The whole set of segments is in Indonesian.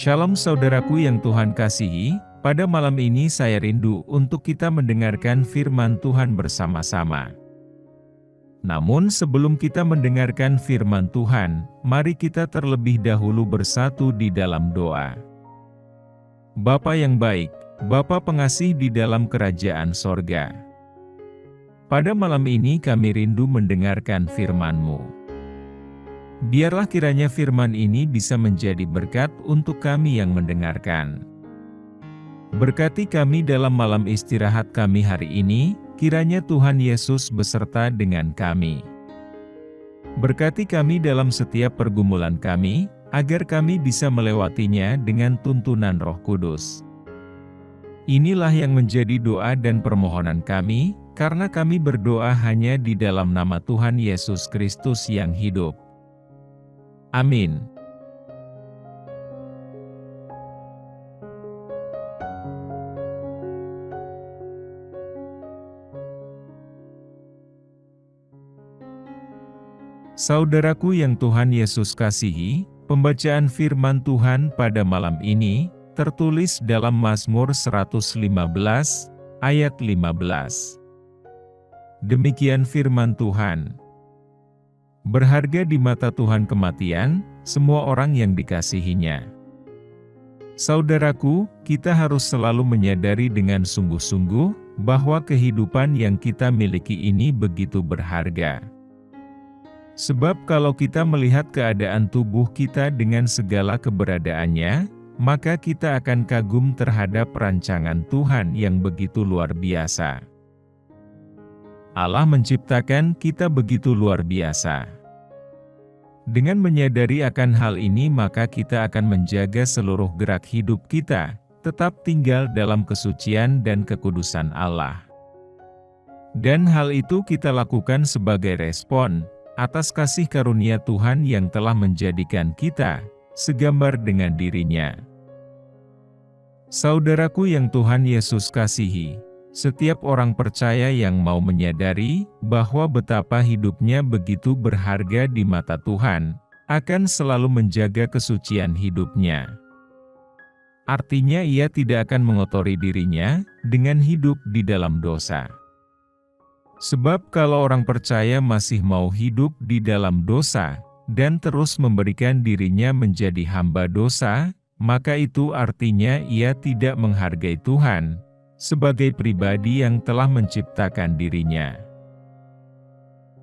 Shalom saudaraku yang Tuhan kasihi, pada malam ini saya rindu untuk kita mendengarkan firman Tuhan bersama-sama. Namun sebelum kita mendengarkan firman Tuhan, mari kita terlebih dahulu bersatu di dalam doa. Bapa yang baik, Bapa pengasih di dalam kerajaan sorga. Pada malam ini kami rindu mendengarkan firman-Mu. Biarlah kiranya firman ini bisa menjadi berkat untuk kami yang mendengarkan. Berkati kami dalam malam istirahat kami hari ini, kiranya Tuhan Yesus beserta dengan kami. Berkati kami dalam setiap pergumulan kami, agar kami bisa melewatinya dengan tuntunan Roh Kudus. Inilah yang menjadi doa dan permohonan kami, karena kami berdoa hanya di dalam nama Tuhan Yesus Kristus yang hidup. Amin. Saudaraku yang Tuhan Yesus kasihi, pembacaan firman Tuhan pada malam ini tertulis dalam Mazmur 115 ayat 15. Demikian firman Tuhan. Berharga di mata Tuhan kematian, semua orang yang dikasihinya. Saudaraku, kita harus selalu menyadari dengan sungguh-sungguh, bahwa kehidupan yang kita miliki ini begitu berharga. Sebab kalau kita melihat keadaan tubuh kita dengan segala keberadaannya, maka kita akan kagum terhadap rancangan Tuhan yang begitu luar biasa. Allah menciptakan kita begitu luar biasa. Dengan menyadari akan hal ini maka kita akan menjaga seluruh gerak hidup kita, tetap tinggal dalam kesucian dan kekudusan Allah. Dan hal itu kita lakukan sebagai respon atas kasih karunia Tuhan yang telah menjadikan kita segambar dengan diri-Nya. Saudaraku yang Tuhan Yesus kasihi, setiap orang percaya yang mau menyadari bahwa betapa hidupnya begitu berharga di mata Tuhan, akan selalu menjaga kesucian hidupnya. Artinya ia tidak akan mengotori dirinya dengan hidup di dalam dosa. Sebab kalau orang percaya masih mau hidup di dalam dosa, dan terus memberikan dirinya menjadi hamba dosa, maka itu artinya ia tidak menghargai Tuhan sebagai pribadi yang telah menciptakan dirinya.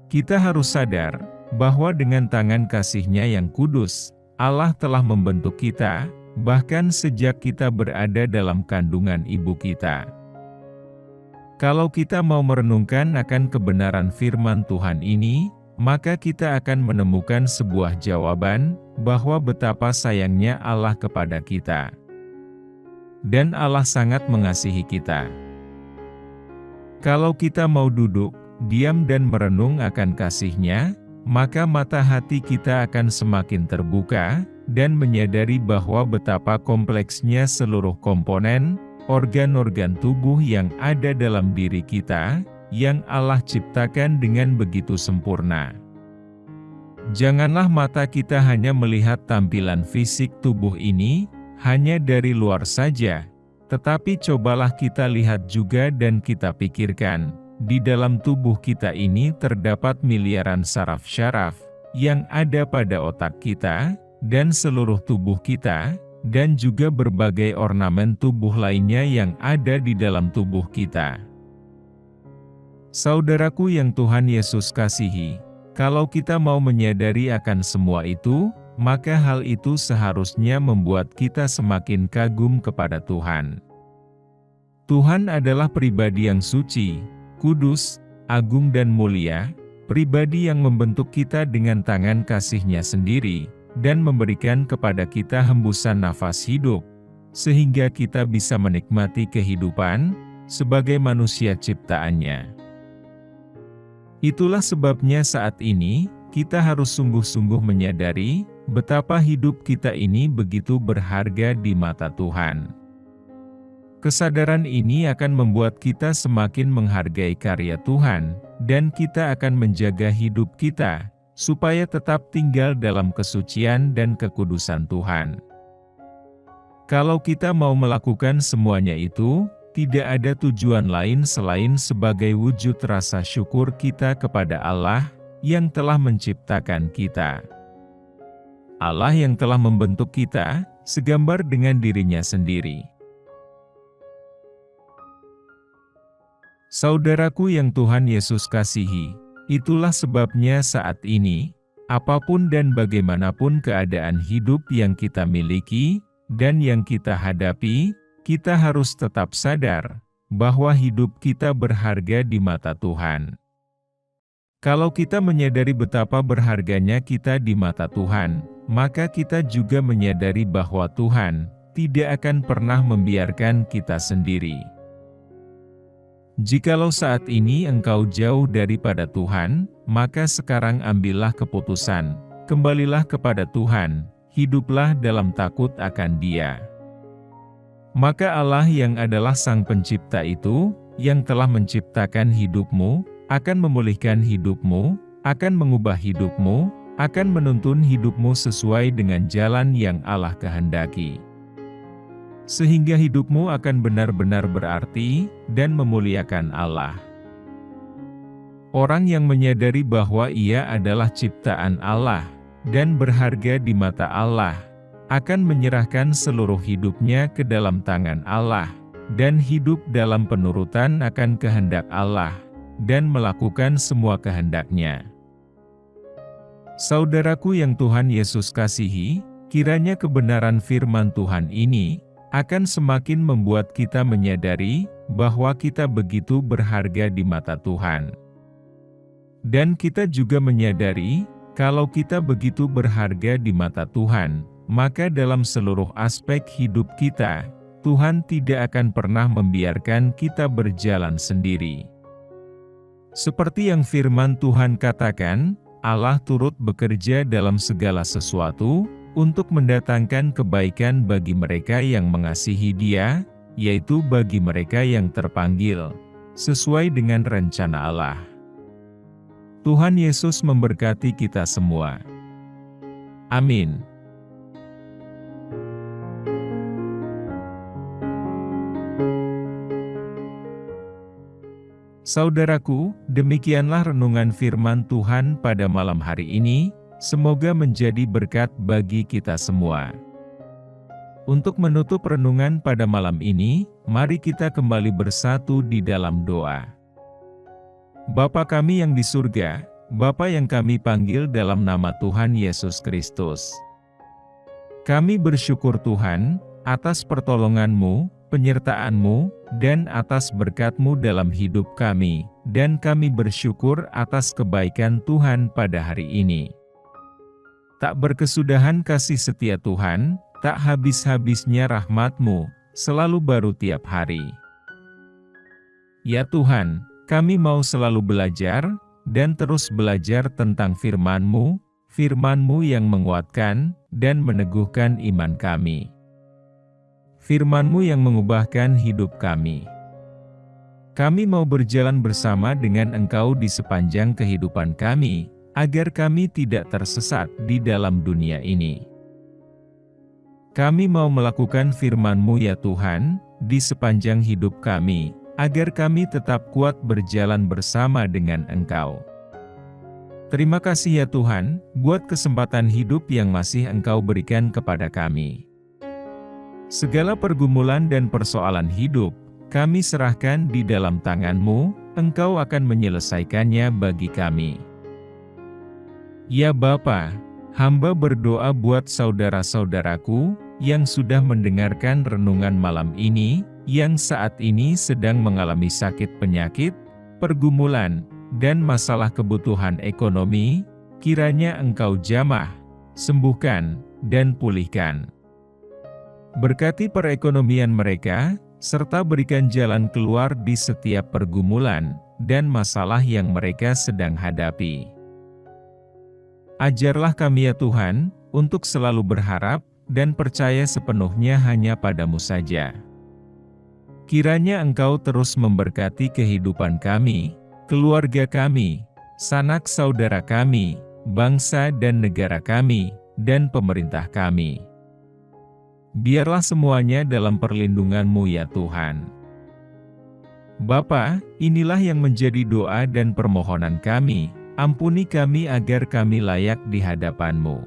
Kita harus sadar bahwa dengan tangan kasih-Nya yang kudus, Allah telah membentuk kita, bahkan sejak kita berada dalam kandungan ibu kita. Kalau kita mau merenungkan akan kebenaran firman Tuhan ini, maka kita akan menemukan sebuah jawaban bahwa betapa sayangnya Allah kepada kita. Dan Allah sangat mengasihi kita. Kalau kita mau duduk, diam dan merenung akan kasih-Nya, maka mata hati kita akan semakin terbuka, dan menyadari bahwa betapa kompleksnya seluruh komponen, organ-organ tubuh yang ada dalam diri kita, yang Allah ciptakan dengan begitu sempurna. Janganlah mata kita hanya melihat tampilan fisik tubuh ini, hanya dari luar saja, tetapi cobalah kita lihat juga dan kita pikirkan, di dalam tubuh kita ini terdapat miliaran saraf-syaraf, yang ada pada otak kita, dan seluruh tubuh kita, dan juga berbagai ornamen tubuh lainnya yang ada di dalam tubuh kita. Saudaraku yang Tuhan Yesus kasihi, kalau kita mau menyadari akan semua itu, maka hal itu seharusnya membuat kita semakin kagum kepada Tuhan. Tuhan adalah pribadi yang suci, kudus, agung dan mulia, pribadi yang membentuk kita dengan tangan kasih-Nya sendiri, dan memberikan kepada kita hembusan nafas hidup, sehingga kita bisa menikmati kehidupan sebagai manusia ciptaan-Nya. Itulah sebabnya saat ini, kita harus sungguh-sungguh menyadari betapa hidup kita ini begitu berharga di mata Tuhan. Kesadaran ini akan membuat kita semakin menghargai karya Tuhan, dan kita akan menjaga hidup kita supaya tetap tinggal dalam kesucian dan kekudusan Tuhan. Kalau kita mau melakukan semuanya itu, tidak ada tujuan lain selain sebagai wujud rasa syukur kita kepada Allah yang telah menciptakan kita. Allah yang telah membentuk kita, segambar dengan dirinya sendiri. Saudaraku yang Tuhan Yesus kasihi, itulah sebabnya saat ini, apapun dan bagaimanapun keadaan hidup yang kita miliki, dan yang kita hadapi, kita harus tetap sadar bahwa hidup kita berharga di mata Tuhan. Kalau kita menyadari betapa berharganya kita di mata Tuhan, maka kita juga menyadari bahwa Tuhan tidak akan pernah membiarkan kita sendiri. Jikalau saat ini engkau jauh daripada Tuhan, maka sekarang ambillah keputusan, kembalilah kepada Tuhan, hiduplah dalam takut akan Dia. Maka Allah yang adalah Sang Pencipta itu, yang telah menciptakan hidupmu, akan memulihkan hidupmu, akan mengubah hidupmu, akan menuntun hidupmu sesuai dengan jalan yang Allah kehendaki. Sehingga hidupmu akan benar-benar berarti, dan memuliakan Allah. Orang yang menyadari bahwa ia adalah ciptaan Allah, dan berharga di mata Allah, akan menyerahkan seluruh hidupnya ke dalam tangan Allah, dan hidup dalam penurutan akan kehendak Allah, dan melakukan semua kehendak-Nya. Saudaraku yang Tuhan Yesus kasihi, kiranya kebenaran firman Tuhan ini akan semakin membuat kita menyadari bahwa kita begitu berharga di mata Tuhan. Dan kita juga menyadari, kalau kita begitu berharga di mata Tuhan, maka dalam seluruh aspek hidup kita, Tuhan tidak akan pernah membiarkan kita berjalan sendiri. Seperti yang firman Tuhan katakan, Allah turut bekerja dalam segala sesuatu, untuk mendatangkan kebaikan bagi mereka yang mengasihi Dia, yaitu bagi mereka yang terpanggil, sesuai dengan rencana Allah. Tuhan Yesus memberkati kita semua. Amin. Saudaraku, demikianlah renungan firman Tuhan pada malam hari ini. Semoga menjadi berkat bagi kita semua. Untuk menutup renungan pada malam ini, mari kita kembali bersatu di dalam doa. Bapa kami yang di surga, Bapa yang kami panggil dalam nama Tuhan Yesus Kristus. Kami bersyukur Tuhan, atas pertolongan-Mu, penyertaan-Mu, dan atas berkat-Mu dalam hidup kami, dan kami bersyukur atas kebaikan Tuhan pada hari ini. Tak berkesudahan kasih setia Tuhan, tak habis-habisnya rahmat-Mu, selalu baru tiap hari. Ya Tuhan, kami mau selalu belajar, dan terus belajar tentang firman-Mu, firman-Mu yang menguatkan, dan meneguhkan iman kami. Firman-Mu yang mengubahkan hidup kami. Kami mau berjalan bersama dengan Engkau di sepanjang kehidupan kami, agar kami tidak tersesat di dalam dunia ini. Kami mau melakukan firman-Mu ya Tuhan, di sepanjang hidup kami, agar kami tetap kuat berjalan bersama dengan Engkau. Terima kasih ya Tuhan, buat kesempatan hidup yang masih Engkau berikan kepada kami. Segala pergumulan dan persoalan hidup, kami serahkan di dalam tangan-Mu, Engkau akan menyelesaikannya bagi kami. Ya Bapa, hamba berdoa buat saudara-saudaraku, yang sudah mendengarkan renungan malam ini, yang saat ini sedang mengalami sakit penyakit, pergumulan, dan masalah kebutuhan ekonomi, kiranya Engkau jamah, sembuhkan, dan pulihkan. Berkati perekonomian mereka, serta berikan jalan keluar di setiap pergumulan, dan masalah yang mereka sedang hadapi. Ajarlah kami ya Tuhan, untuk selalu berharap, dan percaya sepenuhnya hanya padamu saja. Kiranya Engkau terus memberkati kehidupan kami, keluarga kami, sanak saudara kami, bangsa dan negara kami, dan pemerintah kami. Biarlah semuanya dalam perlindungan-Mu ya Tuhan. Bapa, inilah yang menjadi doa dan permohonan kami, ampuni kami agar kami layak di hadapan-Mu.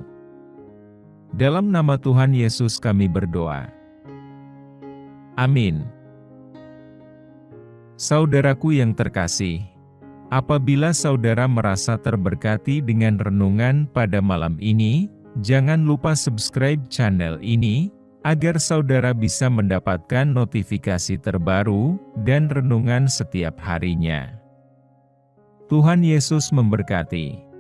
Dalam nama Tuhan Yesus kami berdoa. Amin. Saudaraku yang terkasih, apabila saudara merasa terberkati dengan renungan pada malam ini, jangan lupa subscribe channel ini, agar saudara bisa mendapatkan notifikasi terbaru dan renungan setiap harinya. Tuhan Yesus memberkati.